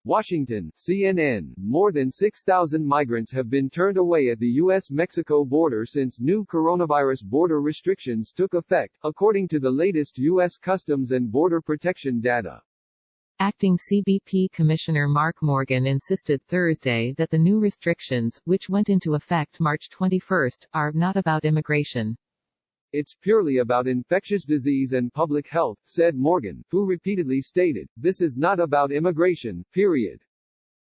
Washington, CNN. More than 6,000 migrants have been turned away at the U.S.-Mexico border since new coronavirus border restrictions took effect, according to the latest U.S. Customs and Border Protection data. Acting CBP Commissioner Mark Morgan insisted Thursday that the new restrictions, which went into effect March 21, are not about immigration. It's purely about infectious disease and public health, said Morgan, who repeatedly stated, "This is not about immigration, period.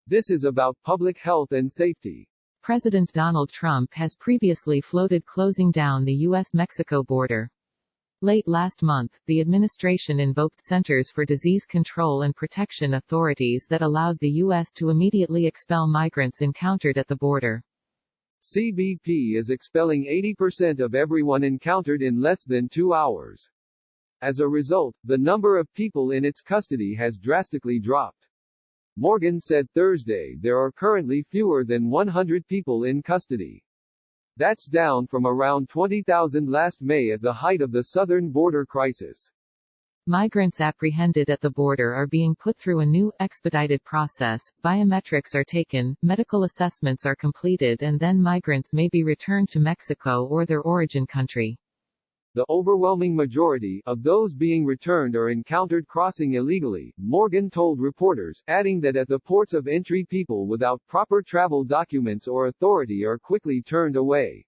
This is about public health and safety." President Donald Trump has previously floated closing down the U.S.-Mexico border. Late last month, the administration invoked Centers for Disease Control and Protection authorities that allowed the U.S. to immediately expel migrants encountered at the border. CBP is expelling 80% of everyone encountered in less than 2 hours. As a result, the number of people in its custody has drastically dropped. Morgan said Thursday there are currently fewer than 100 people in custody. That's down from around 20,000 last May at the height of the southern border crisis. Migrants apprehended at the border are being put through a new, expedited process. Biometrics are taken, medical assessments are completed, and then migrants may be returned to Mexico or their origin country. The overwhelming majority of those being returned are encountered crossing illegally, Morgan told reporters, adding that at the ports of entry people without proper travel documents or authority are quickly turned away.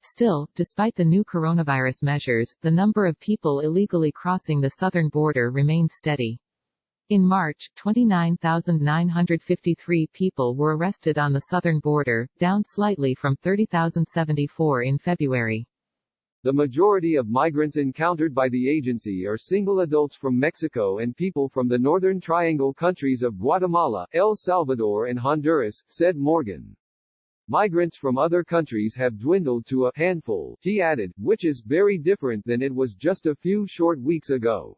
Still, despite the new coronavirus measures, the number of people illegally crossing the southern border remained steady. In March, 29,953 people were arrested on the southern border, down slightly from 30,074 in February. The majority of migrants encountered by the agency are single adults from Mexico and people from the Northern Triangle countries of Guatemala, El Salvador and Honduras, said Morgan. Migrants from other countries have dwindled to a handful, he added, which is very different than it was just a few short weeks ago.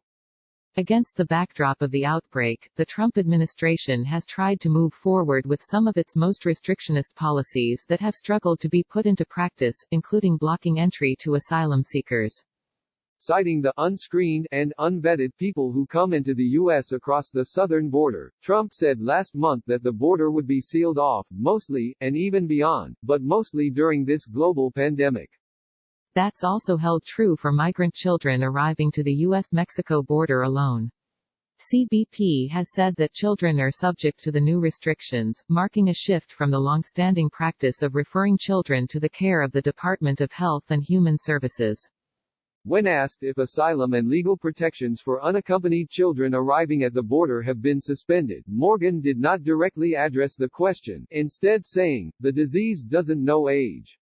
Against the backdrop of the outbreak, the Trump administration has tried to move forward with some of its most restrictionist policies that have struggled to be put into practice, including blocking entry to asylum seekers. Citing the unscreened and unvetted people who come into the U.S. across the southern border, Trump said last month that the border would be sealed off, mostly, and even beyond, but mostly during this global pandemic. That's also held true for migrant children arriving to the U.S.-Mexico border alone. CBP has said that children are subject to the new restrictions, marking a shift from the long-standing practice of referring children to the care of the Department of Health and Human Services. When asked if asylum and legal protections for unaccompanied children arriving at the border have been suspended, Morgan did not directly address the question, instead saying, "The disease doesn't know age."